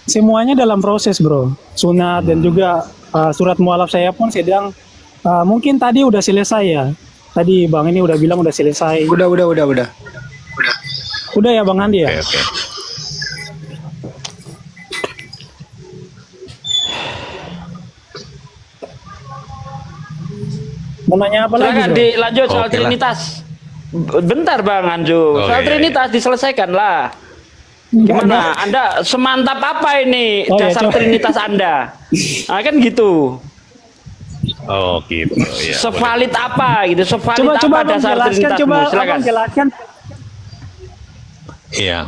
Semuanya dalam proses, bro. Sunat dan juga surat mualaf saya pun sedang mungkin tadi udah selesai ya. Tadi Bang ini udah bilang udah selesai. Udah. Udah ya Bang Andi ya? Oke. Mau nanya apa lagi, Silakan bro? dilanjut soal Oke lah. Trinitas. Bentar Bang Anjo, Oh, soal iya. Trinitas diselesaikan lah. Enggak, Gimana? Anda semantap apa ini Oh, ya, dasar coba. Trinitas Anda? Nah, kan gitu. Oh gitu ya. Sevalid apa gitu? Sevalid Coba apa Abang dasar jelaskan, Trinitasmu? coba Silakan. Abang jelaskan. Iya.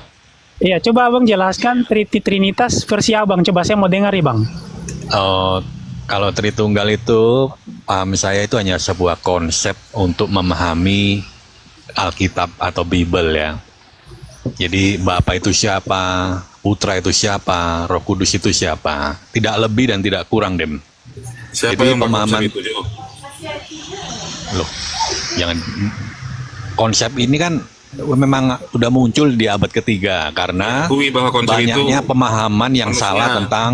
Iya, coba Abang jelaskan Trinitas versi Abang. Coba saya mau dengar ya, Bang. Oh, kalau Tritunggal itu paham saya itu hanya sebuah konsep untuk memahami Alkitab atau Bible ya. Jadi Bapa itu siapa, Putra itu siapa, Roh Kudus itu siapa. Tidak lebih dan tidak kurang, Dem. Siapa Itu yang pemahaman. berkonsep itu, Jo? Loh, jangan. Konsep ini kan memang udah muncul di abad ketiga karena Akui bahwa konsep itu banyaknya pemahaman yang manusia. salah tentang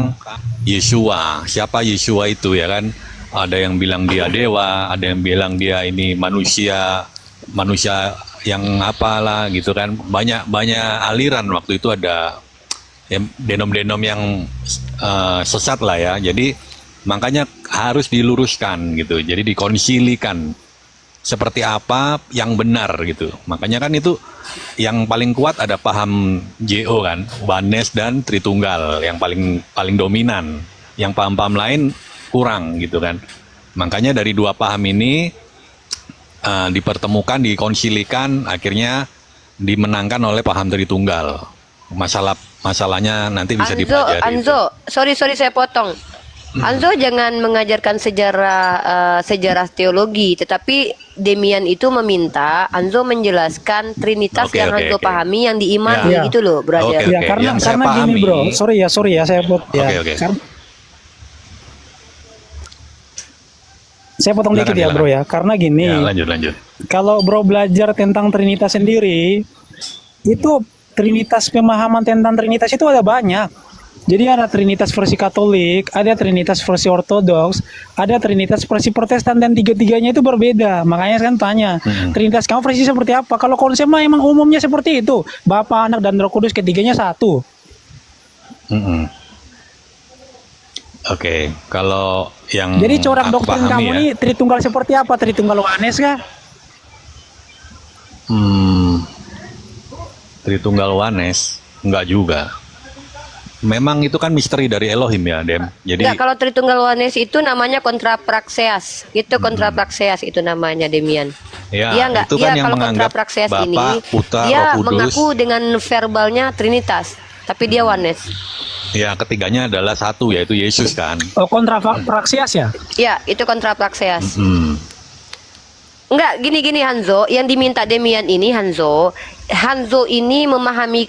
Yesua. Siapa Yesua itu ya kan? Ada yang bilang dia dewa, ada yang bilang dia ini manusia yang apalah gitu kan. Banyak aliran waktu itu, ada denom-denom yang sesat lah ya. Jadi makanya harus diluruskan gitu. Jadi dikonsilikan seperti apa yang benar gitu. Makanya kan itu yang paling kuat ada paham JO kan, Banes dan Tritunggal yang paling dominan. Yang paham-paham lain kurang gitu kan. Makanya dari dua paham ini dipertemukan, dikonsilikan, akhirnya dimenangkan oleh paham Tritunggal. Masalahnya nanti bisa dipelajari. Anzo, sorry saya potong. Anzo jangan mengajarkan sejarah teologi, tetapi Demian itu meminta Anzo menjelaskan Trinitas Oke, yang oke, Anzo oke. pahami, yang diimani Ya. gitu loh, brother. Oke. Ya, karena yang saya gini, pahami. bro. Sorry ya saya Oke. Saya potong dikit ya, Silakan. bro ya. Karena gini, Ya, lanjut. kalau bro belajar tentang Trinitas sendiri, itu Trinitas, pemahaman tentang Trinitas itu ada banyak. Jadi ada Trinitas versi Katolik, ada Trinitas versi Ortodoks, ada Trinitas versi Protestan, dan tiga-tiganya itu berbeda. Makanya saya kan tanya, Trinitas kamu versi seperti apa? Kalau konsep mah emang umumnya seperti itu, Bapa, Anak, dan Roh Kudus, ketiganya satu. Oke, kalau yang Jadi corak aku doktrin pahami kamu ya, ini Tritunggal seperti apa? Tritunggal Yohanes kah? Tritunggal Wanes enggak juga. Memang itu kan misteri dari Elohim ya, Dem. Jadi Enggak, kalau Tritunggal Yohanes itu namanya kontrapraxeas. Itu kontrapraxeas itu namanya, Demian. ya, Iya enggak? itu kan Iya, yang kalau menganggap kontrapraxeas Bapa, ini Putra, dia Roh Kudus. mengaku dengan verbalnya Trinitas, tapi dia Yohanes. Ya, ketiganya adalah satu, yaitu Yesus kan. Oh, kontrapraksias ya? Iya, itu kontrapraxeas. Hmm. Enggak, gini Hanzo, yang diminta Demian ini Hanzo ini memahami,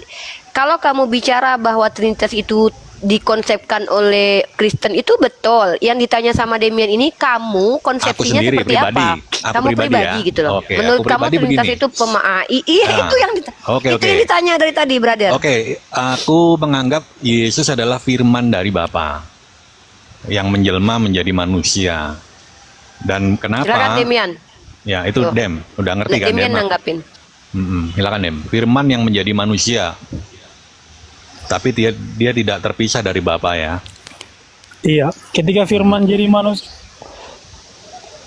kalau kamu bicara bahwa Trinitas itu dikonsepkan oleh Kristen itu betul. Yang ditanya sama Demian ini, kamu konsepsinya sendiri, seperti pribadi. apa? Aku Kamu pribadi pribadi ya. gitu loh. Oke, Menurut aku kamu pribadi Trinitas begini. itu iya Nah, itu yang oke. yang ditanya dari tadi, brother. Oke, aku menganggap Yesus adalah firman dari Bapa yang menjelma menjadi manusia. Dan kenapa? Silakan Demian. Ya, itu Tuh. Dem. Udah ngerti kan, Demian Dem? nanggapin. Silakan, Dem. Firman yang menjadi manusia. Tapi dia tidak terpisah dari Bapa ya. Iya, ketika firman jadi manusia.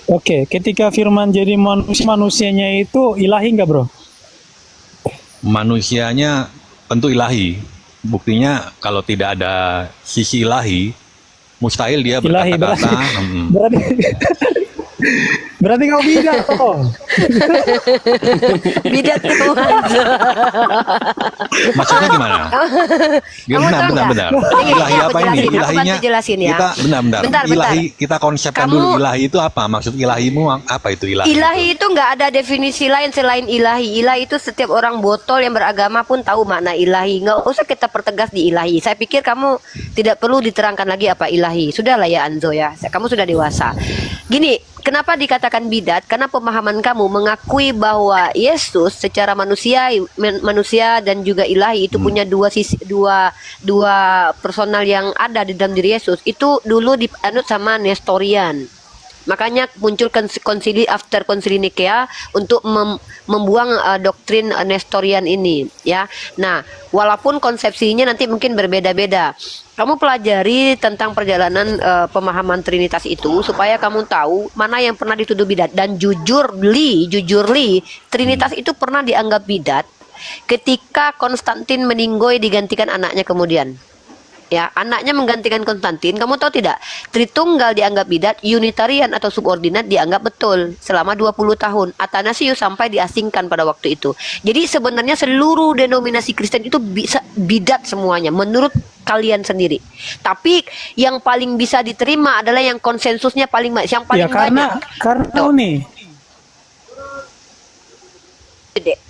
Oke, ketika firman jadi manusianya itu ilahi nggak, bro? Manusianya tentu ilahi. Buktinya kalau tidak ada sisi ilahi, mustahil dia Ilahi, berkata-kata. berarti berarti kau bidat toh. Bidat tuh Hanzo. Maksudnya gimana? Kamu tahu nggak? Benar. Ini, Ilahi aku apa ini? jelasin. Aku Ilahinya bantu jelasin ya. kita benar. Bentar. Ilahi kita konsepkan Kamu- dulu, ilahi itu apa? Maksud ilahimu apa itu ilahi? Ilahi itu nggak ada definisi lain selain ilahi. Ilahi itu setiap orang botol yang beragama pun tahu makna ilahi. Nggak usah kita pertegas di ilahi. Saya pikir kamu tidak perlu diterangkan lagi apa ilahi. Sudahlah ya Anzo ya. Kamu sudah dewasa. Gini, kenapa dikatakan dikatakan bidat karena pemahaman kamu mengakui bahwa Yesus secara manusia dan juga ilahi itu punya dua sisi, dua personal yang ada di dalam diri Yesus. Itu dulu dianut sama Nestorian. Makanya muncul konsili after konsili Nikea untuk membuang doktrin Nestorian ini, ya. Nah, walaupun konsepsinya nanti mungkin berbeda-beda, kamu pelajari tentang perjalanan pemahaman Trinitas itu supaya kamu tahu mana yang pernah dituduh bidat. Dan jujur li, Trinitas itu pernah dianggap bidat ketika Konstantin meninggoy digantikan anaknya kemudian. Ya, anaknya menggantikan Konstantin. Kamu tahu tidak? Tritunggal dianggap bidat, Unitarian atau subordinat dianggap betul selama 20 tahun. Athanasius sampai diasingkan pada waktu itu. Jadi sebenarnya seluruh denominasi Kristen itu bisa bidat semuanya menurut kalian sendiri. Tapi yang paling bisa diterima adalah yang konsensusnya paling banyak, yang paling Ya karena Tuh. nih. Gede.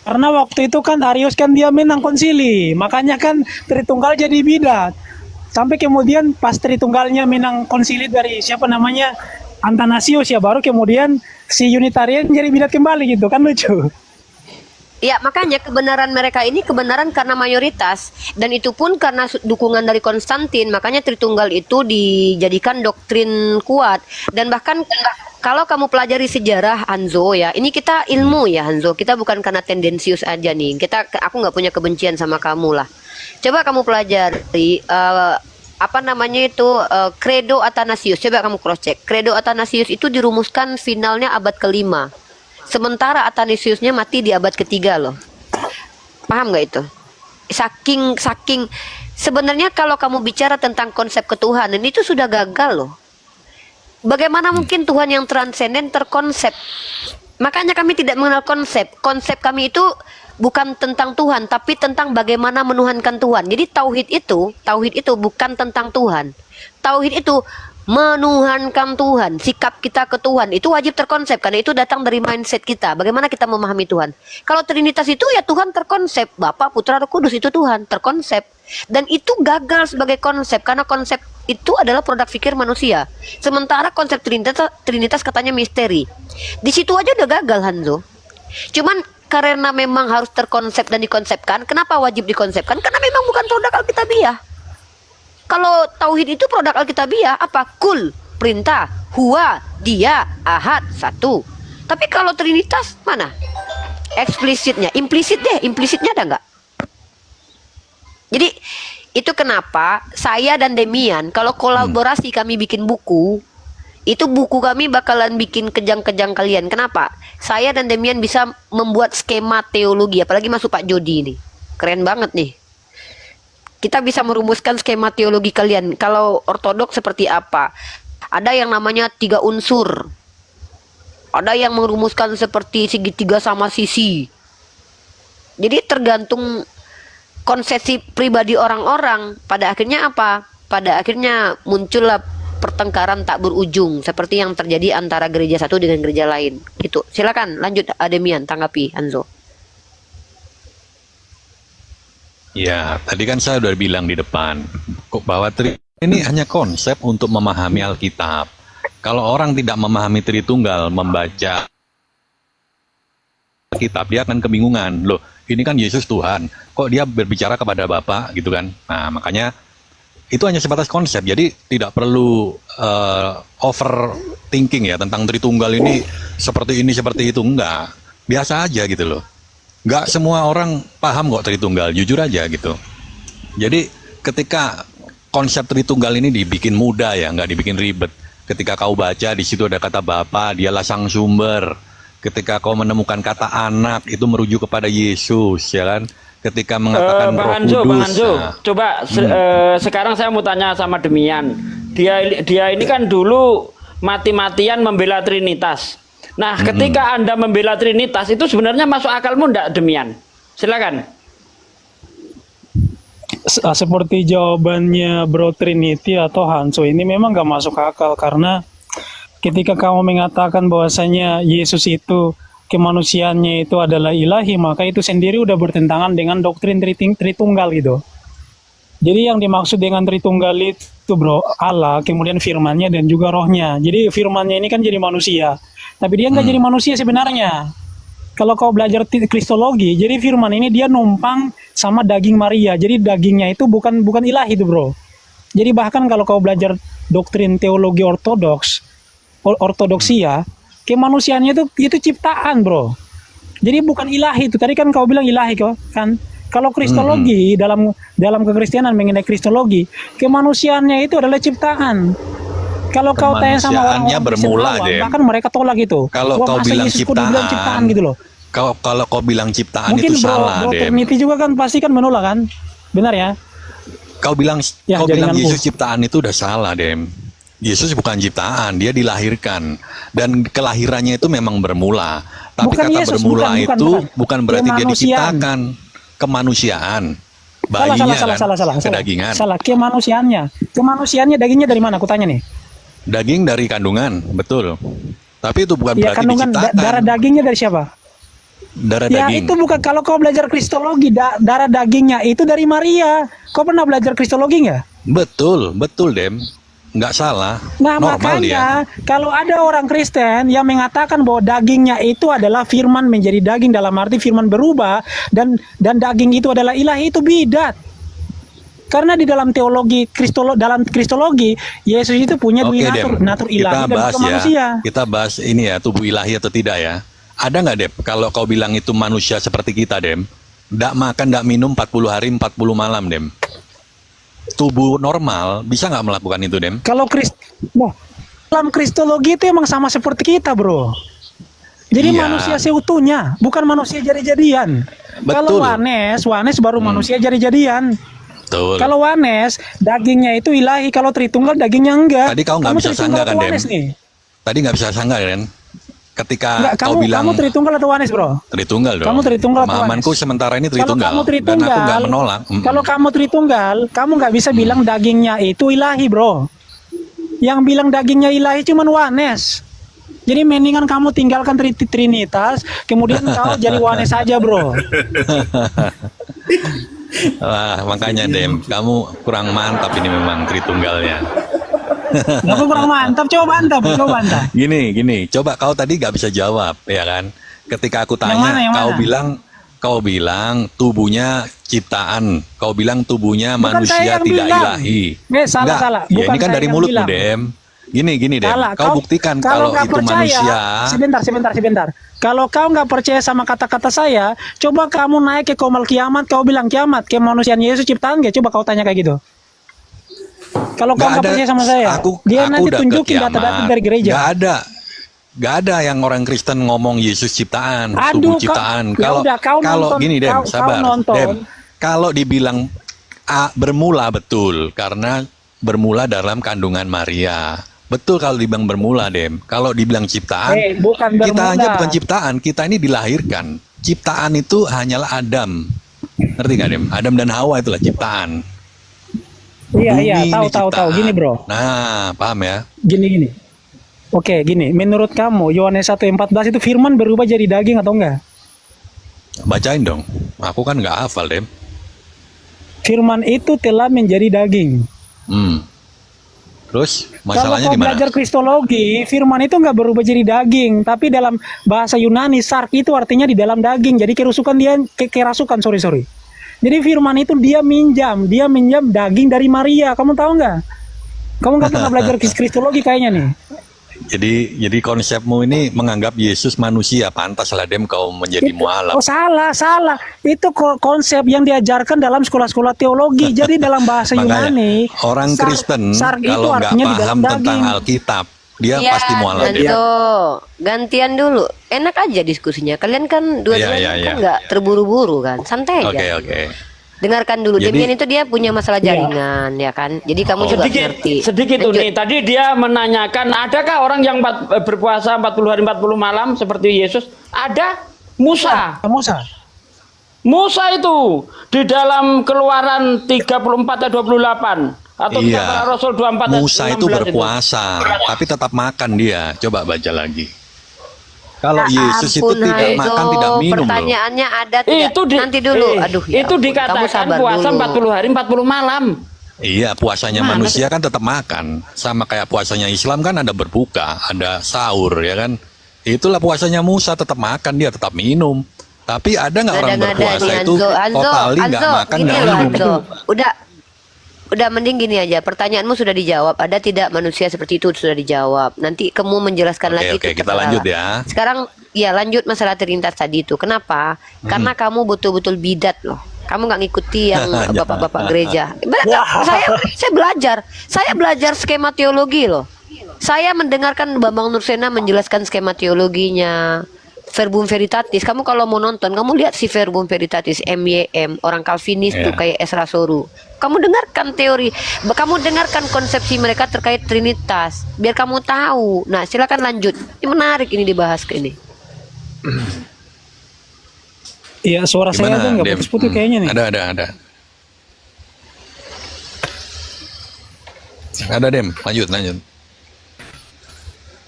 Karena waktu itu kan Arius kan dia menang konsili, makanya kan Tritunggal jadi bidat. Sampai kemudian pas Tritunggalnya menang konsili dari siapa namanya Athanasius ya, baru kemudian si Unitarian jadi bidat kembali gitu kan, lucu. Ya, makanya kebenaran mereka ini kebenaran karena mayoritas, dan itu pun karena dukungan dari Konstantin. Makanya Tritunggal itu dijadikan doktrin kuat. Dan bahkan kalau kamu pelajari sejarah, Hanzo, ya, ini kita ilmu ya, Hanzo, kita bukan karena tendensius aja nih. Aku nggak punya kebencian sama kamu lah. Coba kamu pelajari apa namanya itu Credo Athanasius. Coba kamu cross check. Credo Athanasius itu dirumuskan finalnya abad ke-5. Sementara Athanasiusnya mati di abad ke-3 loh. Paham nggak itu? Saking sebenarnya kalau kamu bicara tentang konsep ketuhanan itu sudah gagal loh. Bagaimana mungkin Tuhan yang transenden terkonsep? Makanya kami tidak mengenal konsep. Konsep kami itu bukan tentang Tuhan, tapi tentang bagaimana menuhankan Tuhan. Jadi tauhid itu bukan tentang Tuhan. Tauhid itu menuhankan Tuhan. Sikap kita ke Tuhan itu wajib terkonsep, karena itu datang dari mindset kita. Bagaimana kita memahami Tuhan? Kalau Trinitas itu ya Tuhan terkonsep, Bapa, Putra, Roh Kudus itu Tuhan terkonsep. Dan itu gagal sebagai konsep karena konsep itu adalah produk pikir manusia. Sementara konsep Trinitas katanya misteri. Di situ aja udah gagal, Hanzo. Cuman karena memang harus terkonsep dan dikonsepkan. Kenapa wajib dikonsepkan? Karena memang bukan produk Alkitabiah. Kalau tauhid itu produk Alkitabiah apa? Kul, perintah, huwa, dia, ahad, satu. Tapi kalau Trinitas mana? Eksplisitnya, implisitnya ada nggak? Jadi itu kenapa saya dan Demian kalau kolaborasi kami bikin buku, itu buku kami bakalan bikin kejang-kejang kalian. Kenapa? Saya dan Demian bisa membuat skema teologi, apalagi masuk Pak Jody ini. Keren banget nih. Kita bisa merumuskan skema teologi kalian. Kalau ortodoks seperti apa? Ada yang namanya 3 unsur. Ada yang merumuskan seperti segitiga sama sisi. Jadi tergantung konsepsi pribadi orang-orang. Pada akhirnya apa? Pada akhirnya muncullah pertengkaran tak berujung seperti yang terjadi antara gereja satu dengan gereja lain. Gitu. Silakan lanjut Demian, tanggapi Hanzo. Ya, tadi kan saya udah bilang di depan bahwa ini hanya konsep untuk memahami Alkitab. Kalau orang tidak memahami Tritunggal, membaca Alkitab, dia akan kebingungan. Loh, ini kan Yesus Tuhan, kok dia berbicara kepada Bapa gitu kan? Nah, makanya itu hanya sebatas konsep. Jadi tidak perlu overthinking ya tentang Tritunggal ini seperti itu. Enggak, biasa aja gitu loh. Enggak semua orang paham kok Tritunggal, jujur aja gitu. Jadi ketika konsep Tritunggal ini dibikin mudah ya, nggak dibikin ribet. Ketika kau baca di situ ada kata Bapa, dialah sang sumber. Ketika kau menemukan kata anak, itu merujuk kepada Yesus, ya kan? Ketika mengatakan Roh Kudus. Bang Hanzo, coba sekarang saya mau tanya sama Demian. Dia ini kan dulu mati-matian membela Trinitas. Nah, ketika Anda membela Trinitas itu sebenarnya masuk akalmu enggak, Demian? Silakan. Seperti jawabannya Bro Trinity atau Hanzo ini memang gak masuk akal, karena ketika kamu mengatakan bahwasanya Yesus itu kemanusiaannya itu adalah ilahi, maka itu sendiri udah bertentangan dengan doktrin Tritunggal gitu. Jadi yang dimaksud dengan Tritunggal itu itu bro, Allah, kemudian firmannya dan juga rohnya. Jadi firmannya ini kan jadi manusia, tapi dia nggak jadi manusia sebenarnya. Kalau kau belajar kristologi, jadi firman ini dia numpang sama daging Maria. Jadi dagingnya itu bukan ilahi itu bro. Jadi bahkan kalau kau belajar doktrin teologi ortodoksia, kemanusiaannya itu ciptaan bro. Jadi bukan ilahi itu. Tadi kan kau bilang ilahi kan? Kalau kristologi dalam kekristenan mengenai kristologi, kemanusiaannya itu adalah ciptaan. Kalau kau tanya sama orang-orang bermula deh. bahkan mereka tolak itu. Kalau Wah, kau masa bilang Yesus kok dibilang ciptaan gitu loh. Kalau kau bilang ciptaan Mungkin itu salah, bro Dem. Trinity juga kan pasti kan menolak kan? Benar ya? Kau bilang Ya, kau bilang jaringanku. Yesus ciptaan itu udah salah, Dem. Yesus bukan ciptaan, dia dilahirkan dan kelahirannya itu memang bermula. Tapi Bukan kata Yesus, bermula itu bukan berarti dia Kemanusiaan. diciptakan. Kemanusiaan. Bayinya salah. kedagingan. Salah, kemanusiaannya dagingnya dari mana? Aku tanya nih. Daging dari kandungan, betul. Tapi itu bukan Ya berarti kandungan diciptakan. darah dagingnya dari siapa? Darah Ya daging. itu bukan, kalau kau belajar kristologi darah dagingnya itu dari Maria. Kau pernah belajar kristologi nggak? Betul, Dem. Nggak salah. Nah Normal dia. makanya kalau ada orang Kristen yang mengatakan bahwa dagingnya itu adalah firman menjadi daging dalam arti firman berubah dan daging itu adalah ilahi, itu bidat. Karena di dalam teologi dalam kristologi Yesus itu punya Oke, dua Dem. natur ilahi Kita dan bahas juga manusia. ya. Kita bahas ini ya, tubuh ilahi atau tidak ya. Ada nggak, Dem? Kalau kau bilang itu manusia seperti kita, Dem. Nggak makan, nggak minum 40 hari, 40 malam, Dem. Tubuh normal bisa nggak melakukan itu, Dem? Kalau dalam kristologi itu emang sama seperti kita, bro. Jadi Iya. manusia seutuhnya, bukan manusia jadi-jadian. Kalau Betul. Wanes baru manusia jadi-jadian. Betul. Kalau Wanes, dagingnya itu ilahi. Kalau Tritunggal, dagingnya enggak. Tadi kau nggak Kamu bisa Tritunggal sanggah kan, atau Dem? Wanes nih? Tadi nggak bisa sanggah kan? Ketika Enggak, kau bilang kamu Tritunggal atau Wanes, bro? Tritunggal dong. Kamu Tritunggal atau Pemahamanku Wanes? sementara ini Kalau Tritunggal. kamu Dan Tritunggal, aku nggak menolak. kalau kamu Tritunggal, kamu nggak bisa bilang dagingnya itu ilahi, bro. Yang bilang dagingnya ilahi cuman Wanes. Jadi mendingan kamu tinggalkan Trinitas, kemudian kau jadi Wanes saja, bro. Wah, makanya Dem, kamu kurang mantap ini memang Tritunggalnya. Aku kurang mantap, coba bantap. Gini, coba kau tadi nggak bisa jawab, ya kan? Ketika aku tanya, Yang mana? kau bilang tubuhnya ciptaan, kau bilang tubuhnya Bukan saya manusia yang tidak bilang. ilahi. Salah. Ya Bukan ini kan saya dari yang mulutmu, bilang. Dem. Gini, Dem. Salah. Kau buktikan kalau nggak itu manusia. Sebentar. Kalau kau nggak percaya sama kata-kata saya, coba kamu naik ke Komal Kiamat, kau bilang kiamat, kemanusiaan Yesus ciptaan nggak? Coba kau tanya kayak gitu. Kalau kau nggak percaya sama saya, dia nanti udah ke tunjukin kiamat. data-data dari gereja. Gak ada yang orang Kristen ngomong Yesus ciptaan, Aduh, tubuh ciptaan. ya udah, kau Kalau nonton, gini, Dem, kau sabar, nonton. Dem. Kalau dibilang bermula betul, karena bermula dalam kandungan Maria. Betul kalau dibilang bermula, Dem. Kalau dibilang ciptaan, Bukan kita bermula. aja bukan ciptaan, kita ini dilahirkan. Ciptaan itu hanyalah Adam. Ngerti gak, Dem? Adam dan Hawa itulah ciptaan. Iya, Bumi ini tahu. ciptaan. Gini, bro. Nah, paham ya? Gini. Oke, gini. Menurut kamu, Yohanes 1:14 itu firman berubah jadi daging atau enggak? Bacain dong. Aku kan nggak hafal, Dem. Firman itu telah menjadi daging. Terus Kalau masalahnya kau di mana? belajar kristologi, firman itu nggak berubah jadi daging, tapi dalam bahasa Yunani sark itu artinya di dalam daging. Jadi kerasukan dia kerasukan, sorry. Jadi firman itu dia minjam daging dari Maria. Kamu tahu nggak? Kamu nggak pernah belajar kristologi kayaknya nih. Jadi konsepmu ini menganggap Yesus manusia, pantaslah Dem kau menjadi mualaf. Oh salah. Itu konsep yang diajarkan dalam sekolah-sekolah teologi. Jadi dalam bahasa Makanya, Yunani, orang Kristen sark itu kalau nggak artinya di paham dalam tentang daging. Alkitab, dia Ya, pasti mualaf, Dem. Hanzo, gantian dulu. Enak aja diskusinya. Kalian kan dua-duanya Iya. kan nggak terburu-buru kan, santai aja. Oke. Dengarkan dulu. Jadi- Demian itu dia punya masalah jaringan, ya kan. Jadi kamu juga ngerti. Sedikit Lanjut. Uni. Tadi dia menanyakan, adakah orang yang berpuasa 40 hari 40 malam seperti Yesus? Ada. Musa. Musa. Itu di dalam Keluaran 34 atau 28 atau Iya. Kisah Para Rasul 24 dan Musa itu 16 berpuasa, tapi tetap makan dia. Coba baca lagi. Kalau Ya Yesus itu ampun, tidak Hanzo. makan, tidak minum loh. Pertanyaannya ada tidak? Nanti dulu. Aduh, ya itu ampun. Kamu dikatakan sabar puasa dulu. 40 hari 40 malam. Iya, puasanya Mana manusia kan tetap makan. Sama kayak puasanya Islam kan ada berbuka, ada sahur ya kan. Itulah puasanya Musa, tetap makan, dia tetap minum. Tapi ada nggak orang Ngada-ngada berpuasa nih itu Hanzo, totali nggak Hanzo, makan, gini nggak loh minum? Hanzo. Udah mending gini aja. Pertanyaanmu sudah dijawab. Ada tidak manusia seperti itu sudah dijawab. Nanti kamu menjelaskan Oke, lagi oke, itu kita terserah. lanjut ya. Sekarang ya lanjut masalah Trinitas tadi itu. Kenapa? Karena kamu betul-betul bidat loh. Kamu nggak ngikuti yang bapak-bapak gereja. Saya belajar skema teologi loh. Saya mendengarkan Bambang Nursena menjelaskan skema teologinya. Verbum Veritatis, kamu kalau mau nonton, kamu lihat si Verbum Veritatis, MYM, orang Calvinis tuh kayak Ezra Soru. Kamu dengarkan teori, kamu dengarkan konsepsi mereka terkait Trinitas, biar kamu tahu. Nah, silakan lanjut. Ini menarik ini dibahas ke ini. Iya, suara saya tuh nggak Dem? putus-putus kayaknya nih. Ada. Ada Dem, lanjut.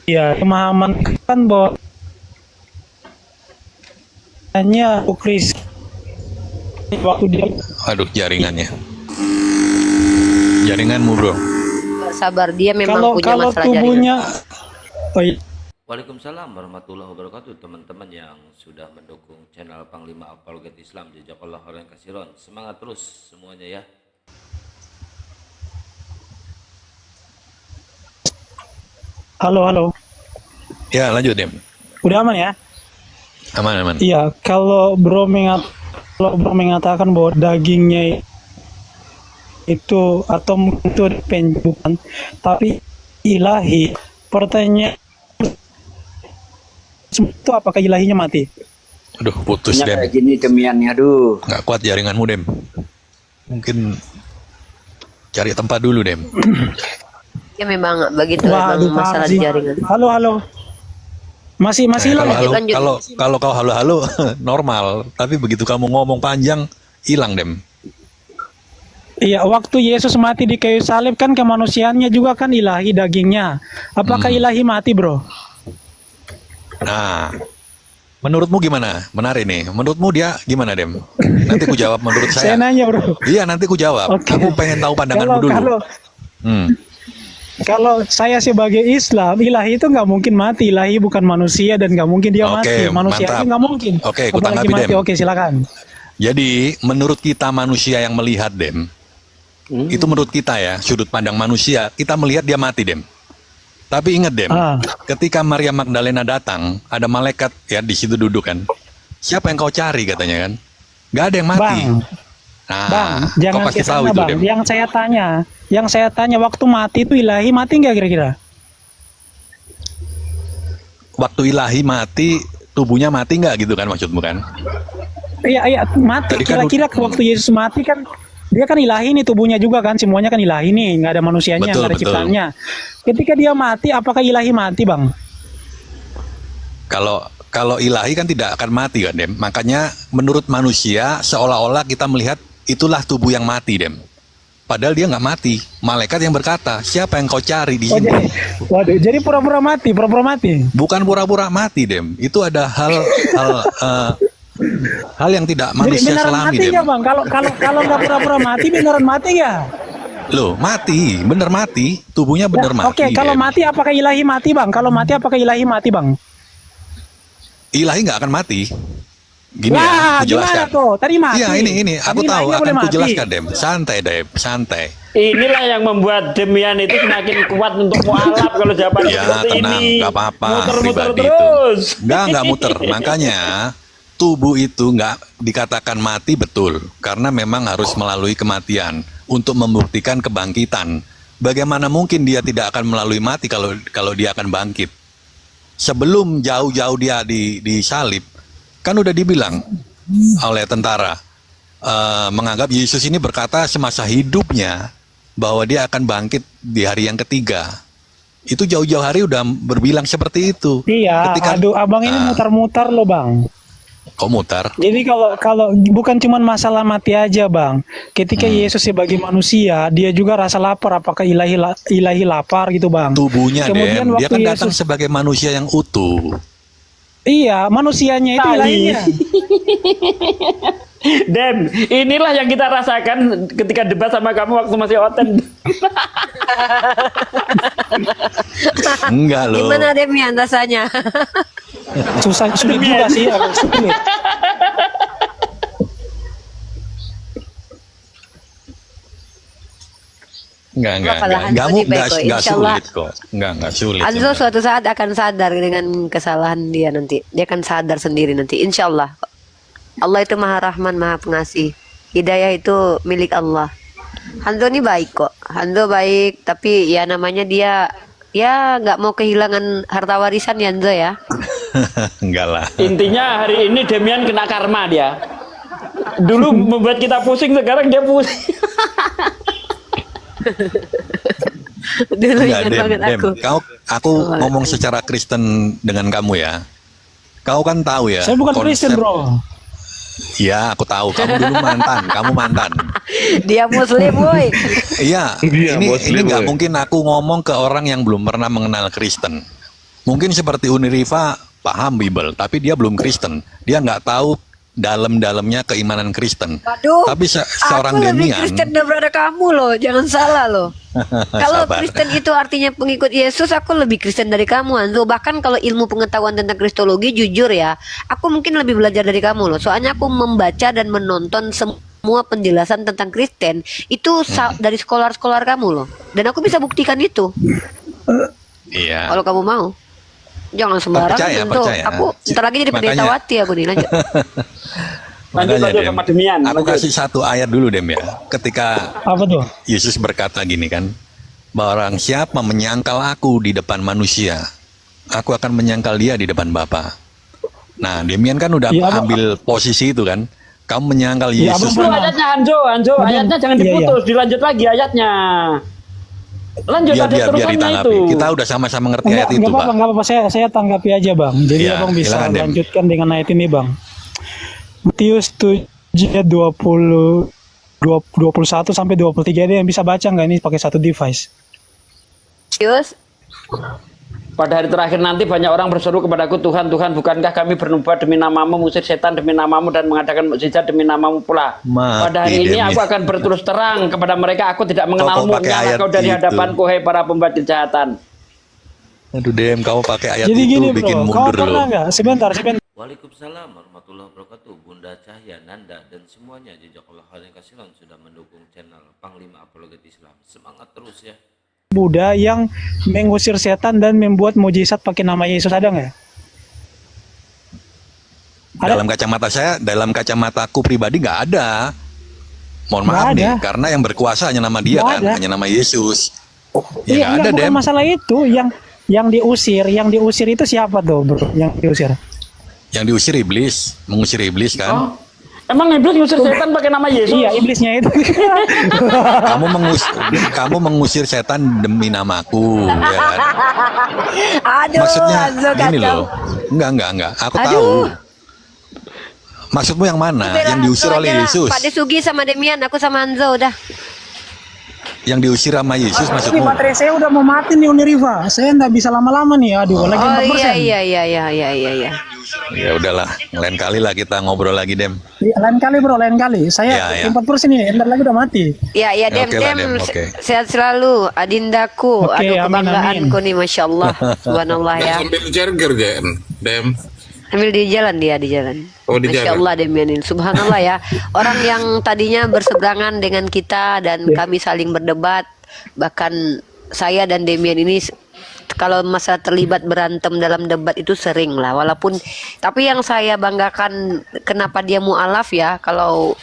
Iya, pemahaman kan bahwa hanya Kris waktu dia Aduh, jaringanmu bro. Sabar, dia memang kalau punya masalah tubuhnya jaringan. oh iya. Waalaikumsalam warahmatullahi wabarakatuh, teman-teman yang sudah mendukung channel Panglima Apologet Islam. Jazakallah khairan katsiran. Semangat terus semuanya ya. Halo. Ya, lanjut Dem. Udah aman ya? Aman. Iya, kalau bro mengatakan bahwa dagingnya itu atau itu bukan, tapi ilahi. Pertanyaan itu apakah ilahinya mati? Aduh, putus Dem. Kayak gini demiannya, aduh. Nggak kuat jaringanmu Dem. Mungkin cari tempat dulu Dem. Ya memang begitu, Waduh, memang masalah di jaringan. Halo. Masih hilang. lanjut. Kalau kau halo normal, tapi begitu kamu ngomong panjang hilang Dem. Iya, waktu Yesus mati di kayu salib kan kemanusiaannya juga kan ilahi dagingnya. Apakah ilahi mati, bro? Nah, menurutmu gimana? Menarik nih. Menurutmu dia gimana Dem? Nanti ku jawab menurut Saya saya. nanya, bro. Iya, nanti ku jawab. Oke. Aku pengen tahu pandanganmu dulu. Kalau saya sebagai Islam, ilahi itu nggak mungkin mati. Ilahi bukan manusia dan nggak mungkin dia Oke, mati. Manusia mantap. itu nggak mungkin. Oke, ku Apalagi tanggapi, mati. Dem. Oke, silakan. Jadi, menurut kita manusia yang melihat Dem, itu menurut kita ya, sudut pandang manusia, kita melihat dia mati Dem. Tapi ingat Dem, ketika Maria Magdalena datang, ada malaikat ya di situ duduk kan. Siapa yang kau cari katanya kan? Gak ada yang mati. Bang, Nah, Bang, kau jangan pasti tahu kesana, itu Bang. Dem. Yang saya tanya waktu mati itu ilahi mati nggak kira-kira? Waktu ilahi mati, tubuhnya mati nggak gitu kan maksudmu kan? Iya, mati. Tadi kan Kira-kira waktu Yesus mati kan dia kan ilahi nih tubuhnya juga kan, semuanya kan ilahi nih, nggak ada manusianya, Betul, nggak ada betul. ciptaannya. Ketika dia mati, apakah ilahi mati, Bang? Kalau ilahi kan tidak akan mati kan Dem. Makanya menurut manusia seolah-olah kita melihat itulah tubuh yang mati Dem. Padahal dia nggak mati. Malaikat yang berkata, siapa yang kau cari di Oh, sini? jadi pura-pura mati. Bukan pura-pura mati Dem. Itu ada hal yang tidak Jadi manusia beneran selami mati Dem. nggak, Bang? Kalau nggak pura-pura mati, beneran mati nggak? Loh, mati, bener mati, tubuhnya bener Nah, mati. Oke, kalau Dem. mati apakah ilahi mati, Bang? Kalau mati apakah ilahi mati, Bang? Ilahi nggak akan mati. Gini ya, Wah, aku jelaskan. gimana tuh? Tadi mati. Iya, ini, aku Tadi tahu ilahinya akan boleh ku mati. jelaskan Dem. Santai Dem, santai. Inilah yang membuat Demian itu semakin kuat untuk mualaf kalau jawaban Ya, seperti tenang, ini. nggak apa-apa, Muter-muter pribadi terus. Nggak muter. Makanya tubuh itu nggak dikatakan mati betul, karena memang harus melalui kematian untuk membuktikan kebangkitan. Bagaimana mungkin dia tidak akan melalui mati kalau dia akan bangkit? Sebelum jauh-jauh dia disalib, kan udah dibilang oleh tentara, menganggap Yesus ini berkata semasa hidupnya bahwa dia akan bangkit di hari yang ketiga. Itu jauh-jauh hari udah berbilang seperti itu. Iya, aduh, abang ini mutar-mutar loh, Bang. Kok mutar? Jadi kalau bukan cuma masalah mati aja, Bang. Ketika Yesus sebagai manusia, dia juga rasa lapar. Apakah ilahi lapar gitu, Bang? Tubuhnya Kemudian Dem, dia waktu kan datang Yesus- sebagai manusia yang utuh. Iya, manusianya itu Tai. lainnya. Dan inilah yang kita rasakan ketika debat sama kamu waktu masih oten. Enggak loh. Gimana Demian rasanya? Susah, sulit juga sih, agak sulit. Enggak, Apalah, Hanzo enggak, ini baik enggak, kok, enggak insyaallah. sulit kok. Enggak sulit. Hanzo sebenarnya. suatu saat akan sadar dengan kesalahan dia nanti. Dia akan sadar sendiri nanti, insya Allah. Allah itu Maha Rahman, Maha Pengasih. Hidayah itu milik Allah. Hanzo ini baik kok. Hanzo baik, tapi ya namanya dia ya nggak mau kehilangan harta warisan ya Hanzo ya. Enggak lah. Intinya hari ini Demian kena karma dia. Dulu membuat kita pusing, sekarang dia pusing. Dulu Enggak, ingat Dem, banget Dem. aku. Aku ngomong secara Kristen dengan kamu ya. Kau kan tahu ya. Saya bukan Kristen, bro. Iya, aku tahu. Kamu dulu mantan. Kamu mantan. Dia Muslim, boy. Iya. Ini nggak mungkin aku ngomong ke orang yang belum pernah mengenal Kristen. Mungkin seperti Uniriva paham Bible, tapi dia belum Kristen. Dia nggak tahu dalam-dalamnya keimanan Kristen. Waduh, Tapi seorang aku lebih Demian, Kristen daripada kamu loh, jangan salah loh. Kalau Sabar. Kristen itu artinya pengikut Yesus, aku lebih Kristen dari kamu, Hanzo. Bahkan kalau ilmu pengetahuan tentang Kristologi, jujur ya, aku mungkin lebih belajar dari kamu loh. Soalnya aku membaca dan menonton semua penjelasan tentang Kristen itu dari sekolah-sekolah kamu loh. Dan aku bisa buktikan itu. iya. Kalau kamu mau. Jangan sembarangan, Percaya, Hanzo. percaya. Aku bentar lagi jadi Makanya- pendetawati aku nih, lanjut. Lanjut Makanya, Dem, sama Demian. aku lanjut. kasih satu ayat dulu Dem ya. Ketika Apa tuh? Yesus berkata gini kan, barang siapa menyangkal aku di depan manusia, aku akan menyangkal dia di depan Bapa. Nah, Demian kan udah Iya, Abang. ambil posisi itu kan. Kamu menyangkal Iya, Yesus. Abang Itu ayatnya Hanzo, Abang, ayatnya jangan iya, diputus, dilanjut lagi ayatnya. Lanjut, biar ada biar biar terusannya ditanggapi. itu. Kita udah sama-sama ngerti Enggak, ayat itu, Pak. enggak apa-apa. Saya tanggapi aja, Bang. Jadi Iya, Abang bisa silakan, Dem. lanjutkan dengan ayat ini, Bang. Matius 7 ayat 21 sampai 23, ada yang bisa baca nggak ini pakai satu device? Yus, Pada hari terakhir nanti banyak orang berseru kepadaku, Tuhan, Tuhan, bukankah kami bernubuat demi namamu, mengusir setan demi namamu, dan mengadakan mukjizat demi namamu pula. Mati, Pada hari ini Dem, aku ya. akan berterus terang kepada mereka, aku tidak mengenalmu, pakai nyala ayat kau dari itu. hadapanku, hai para pembuat kejahatan. Aduh, Dem, kamu pakai ayat Jadi itu gini, bikin Bro. Kau mundur pernah loh. nggak? Sebentar. Waalaikumsalam warahmatullahi wabarakatuh. Bunda Cahya, Nanda, dan semuanya jazakallah khairan kasiran sudah mendukung channel Panglima Apologet Islam. Semangat terus ya. Buddha yang mengusir setan dan membuat mujizat pakai nama Yesus, ada nggak? Ada? Dalam kacamataku pribadi nggak ada. Mohon Nggak maaf nih, ada. karena yang berkuasa hanya nama dia Nggak kan, ada. hanya nama Yesus. Ya Iya, nggak ada, enggak, bukan Dem. masalah itu. Yang diusir itu siapa tuh, Bro? Yang diusir? Yang diusir iblis, mengusir iblis kan. Oh, emang iblis ngusir setan pakai nama Yesus? Iya, iblisnya itu. Kamu mengusir setan demi namaku, ya kan? aduh, Maksudnya Hanzo gini kacau. loh. Enggak. Aku Aduh. tahu. Maksudmu yang mana? Bela Yang diusir Hanzo oleh aja lah. Yesus. Pak Desugi sama Demian, aku sama Hanzo udah. Yang diusir sama Yesus Ini maksudmu? baterai saya udah mau mati nih, Uniriva. Saya nggak bisa lama-lama nih. Aduh, lagi Oh 4%. iya. Ya udahlah, lain kali lah kita ngobrol lagi, Dem. Iya, lain kali, Bro, lain kali. Saya Iya. 4% ini, ntar lagi udah mati. Ya, Ya, Dem, oke lah, Dem, Dem, oke. sehat selalu, adindaku. Oke, Aduh, amin, kebanggaanku nih, Masya Allah. Subhanallah ya. Sambil charger Dem. Ambil di jalan dia, di jalan. Oh, di Masya jalan. Allah, Demianin. Subhanallah ya. Orang yang tadinya berseberangan dengan kita dan kami saling berdebat. Bahkan saya dan Demian ini kalau masa terlibat berantem dalam debat itu sering lah. Walaupun, tapi yang saya banggakan kenapa dia mu'alaf ya. Kalau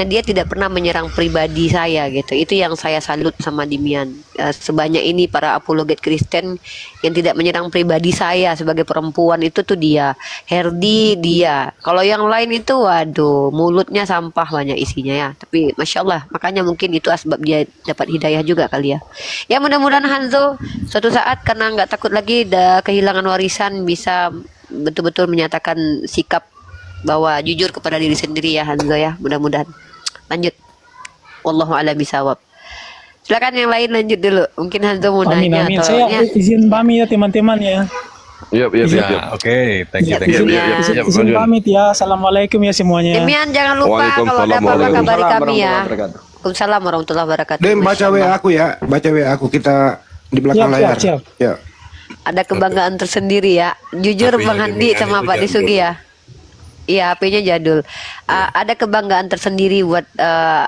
dia tidak pernah menyerang pribadi saya gitu. Itu yang saya salut sama Demian. Sebanyak ini para apologet Kristen yang tidak menyerang pribadi saya sebagai perempuan itu tuh dia. Herdi dia. Kalau yang lain itu waduh, mulutnya sampah banyak isinya ya. Tapi Masya Allah, makanya mungkin itu asbab dia dapat hidayah juga kali ya. Ya mudah-mudahan Hanzo suatu saat karena nggak takut lagi kehilangan warisan bisa betul-betul menyatakan sikap bahwa jujur kepada diri sendiri ya Hanzo ya, mudah-mudahan. Lanjut. Wallahu a'lam bishawab. Silakan yang lain lanjut dulu. Mungkin Hanzo mau Amin, nanya amin. atau Saya ya. izin pamit ya, teman-teman ya. Iya, iya, iya. Ya, oke, thank you, Ya, thank you. Demian. Izin pamit ya. Assalamualaikum ya semuanya. Demian jangan lupa kalau ada apa-apa kabari kami ya. Waalaikumsalam warahmatullahi wabarakatuh. Dem, baca Masya WA Allah. aku ya, baca WA aku, kita di belakang Siap, layar. siap. Ya. Ada kebanggaan tersendiri ya. Jujur HP-nya Bang Handi Demian sama itu Pak jadul. Disugi ya. Iya, HP-nya jadul. Ada kebanggaan tersendiri buat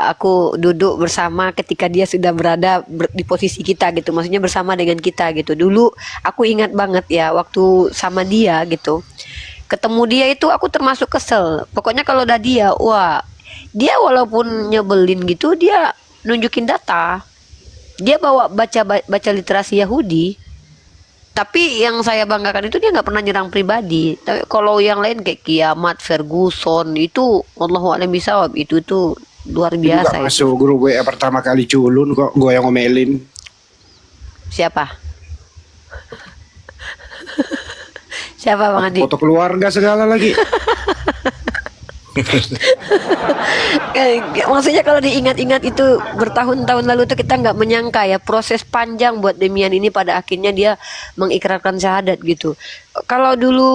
aku duduk bersama ketika dia sudah berada di posisi kita gitu. Maksudnya bersama dengan kita gitu. Dulu aku ingat banget ya waktu sama dia gitu. Ketemu dia itu aku termasuk kesel. Pokoknya kalau udah dia, wah, dia walaupun nyebelin gitu, dia nunjukin data. Dia baca literasi Yahudi. Tapi yang saya banggakan itu dia nggak pernah nyerang pribadi. Tapi kalau yang lain kayak Kiamat, Ferguson itu Allahu a'lam bishawab, itu tuh luar Dia biasa juga itu. masuk grup WA pertama kali culun kok, gue yang ngomelin. Siapa? Siapa Bang Andi? Foto keluarga segala lagi. Maksudnya kalau diingat-ingat itu bertahun-tahun lalu tuh kita nggak menyangka ya proses panjang buat Demian ini pada akhirnya dia mengikrarkan syahadat gitu. Kalau dulu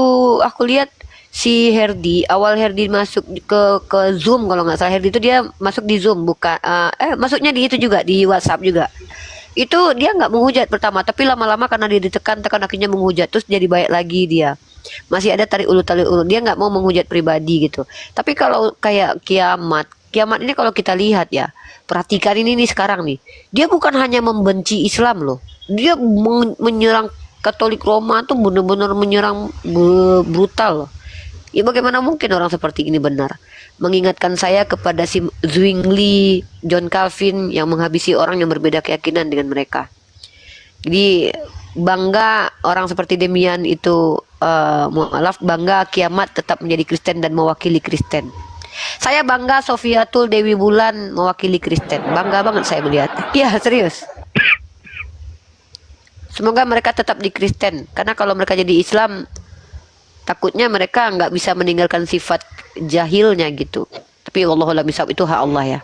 aku lihat si Herdi, awal Herdi masuk ke Zoom kalau nggak salah, Herdi itu dia masuk di Zoom bukan masuknya di itu juga di WhatsApp juga. Itu dia nggak menghujat pertama, tapi lama-lama karena dia ditekan akhirnya menghujat, terus jadi baik lagi dia. Masih ada tarik ulur, dia nggak mau menghujat pribadi gitu. Tapi kalau kayak Kiamat ini kalau kita lihat ya, perhatikan ini nih sekarang nih, dia bukan hanya membenci Islam loh, dia menyerang Katolik Roma tuh benar-benar menyerang brutal loh. Ya bagaimana mungkin orang seperti ini benar? Mengingatkan saya kepada si Zwingli, John Calvin yang menghabisi orang yang berbeda keyakinan dengan mereka. Jadi bangga orang seperti Demian itu, bangga Kiamat tetap menjadi Kristen dan mewakili Kristen. Saya bangga Sofiatul Dewi Bulan mewakili Kristen. Bangga banget saya melihat. Iya serius. Semoga mereka tetap di Kristen, karena kalau mereka jadi Islam, takutnya mereka nggak bisa meninggalkan sifat jahilnya gitu. Tapi wallahualam bisawab, itu hak Allah ya.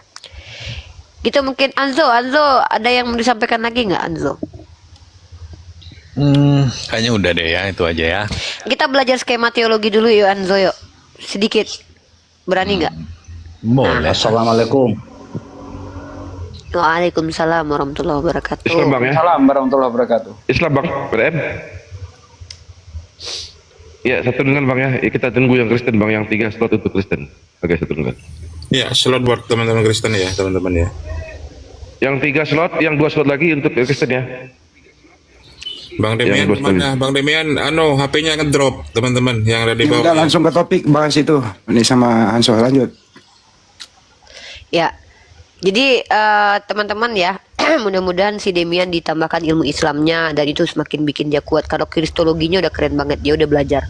Gitu mungkin. Anzo ada yang mau disampaikan lagi nggak Anzo? Kayaknya udah deh ya, itu aja ya. Kita belajar skema teologi dulu yuk Anzo yuk. Sedikit. Berani nggak? Boleh. Assalamualaikum. Waalaikumsalam warahmatullahi wabarakatuh. Islam bang ya. Salam warahmatullahi wabarakatuh. Islam bang. BM. Ya satu dengan bang ya. Kita tunggu yang Kristen bang, yang 3 slot untuk Kristen. Oke, satu dengan. Ya, slot buat teman-teman Kristen ya, teman-teman ya. Yang 3 slot, yang 2 slot lagi untuk Kristen ya. Bang Demian mana? Bang Demian, HP-nya ngedrop, teman-teman yang ada di Udah bawah. langsung ke topik, bahas itu. Ini sama Hanso, lanjut. Ya. Jadi teman-teman ya, mudah-mudahan si Demian ditambahkan ilmu Islamnya dan itu semakin bikin dia kuat. Kalau kristologinya udah keren banget, dia udah belajar.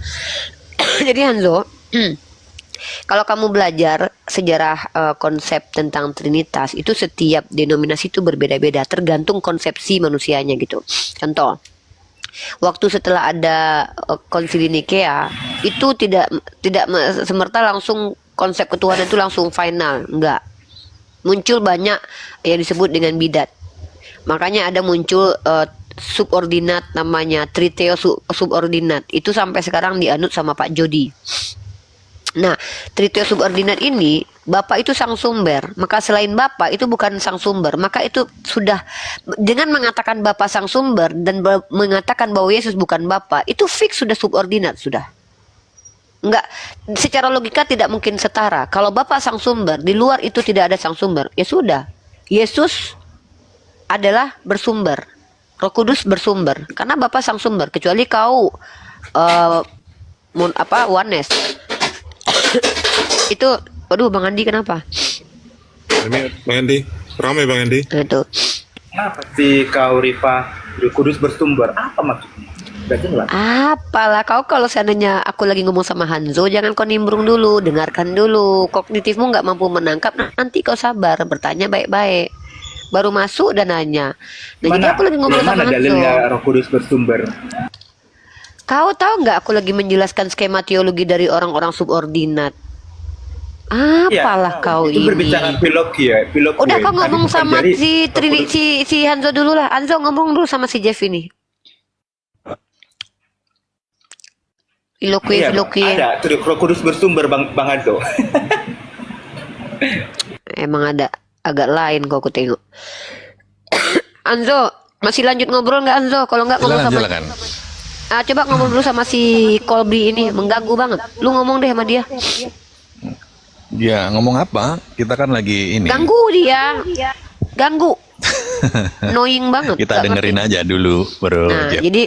Jadi Hanzo, kalau kamu belajar sejarah konsep tentang Trinitas, itu setiap denominasi itu berbeda-beda, tergantung konsepsi manusianya gitu. Contoh, waktu setelah ada konsili Nikea, itu tidak semerta langsung konsep ketuhanan itu langsung final, enggak. Muncul banyak yang disebut dengan bidat. Makanya ada muncul subordinat namanya triteo subordinat. Itu sampai sekarang dianut sama Pak Jody. Nah, triteo subordinat ini Bapak itu sang sumber. Maka selain Bapak itu bukan sang sumber. Maka itu sudah dengan mengatakan Bapak sang sumber dan mengatakan bahwa Yesus bukan Bapak, itu fix sudah subordinat sudah. Enggak, secara logika tidak mungkin setara. Kalau Bapak sang sumber, di luar itu tidak ada sang sumber, ya sudah. Yesus adalah bersumber, Roh Kudus bersumber, karena Bapak sang sumber. Kecuali kau Oneness. Itu, waduh Bang Andi kenapa? Bang Andi, ramai Bang Andi. Itu. Kenapa sih kau Rifa Roh Kudus bersumber? Apa maksudnya? Gak jelas. Apalah kau, kalau seandainya aku lagi ngomong sama Hanzo, jangan kau nimbrung dulu, dengarkan dulu. Kognitifmu nggak mampu menangkap, nanti kau sabar, bertanya baik-baik. Baru masuk dan nanya. Nah, jadi aku lagi ngobrol sama Mana Hanzo. dalilnya Roh Kudus bersumber? Kau tahu nggak aku lagi menjelaskan skema teologi dari orang-orang subordinat? Apalah kau itu ini. berbicara biologi ya, biologi. Udah kau Tadi ngomong bukan sama dari si Hanzo dulu lah. Hanzo ngomong dulu sama si Jeff ini. Iya, Bang. Filoki. Ada tuh Roh Kudus bersumber Bang Hanzo. Emang ada agak lain kok aku tengok. Anzo, masih lanjut ngobrol nggak Anzo? Kalau nggak ngobrol Silakan, sama silakan. coba ngobrol dulu sama si Kolbi ini, mengganggu banget. Lu ngomong deh sama dia. Ya, ngomong apa? Kita kan lagi ini. Ganggu dia. Ganggu. Annoying banget. Kita Nggak dengerin ngerti. aja dulu, bro. Nah, Jeff. jadi